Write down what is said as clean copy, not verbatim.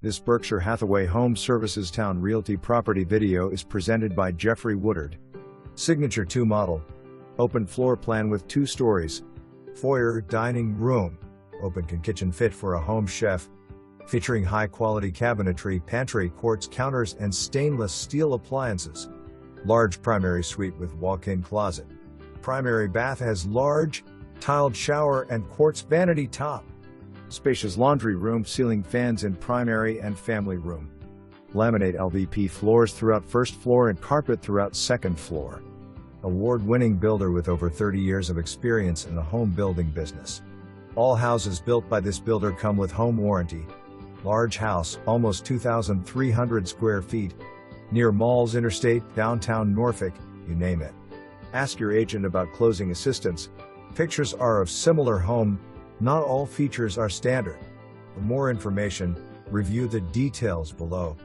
This Berkshire Hathaway Home Services Towne Realty property video is presented by Jeffrey Woodard. Signature 2 model. Open floor plan with 2 stories. Foyer dining room. Open kitchen fit for a home chef. Featuring high-quality cabinetry, pantry, quartz counters, and stainless steel appliances. Large primary suite with walk-in closet. Primary bath has large, tiled shower and quartz vanity top. Spacious laundry room, ceiling fans in primary and family room. Laminate LVP floors throughout first floor and carpet throughout second floor. Award-winning builder with over 30 years of experience in the home building business. All houses built by this builder come with home warranty. Large house, almost 2,300 square feet. Near malls, interstate, downtown Norfolk, you name it. Ask your agent about closing assistance. Pictures are of similar home. Not all features are standard. For more information, review the details below.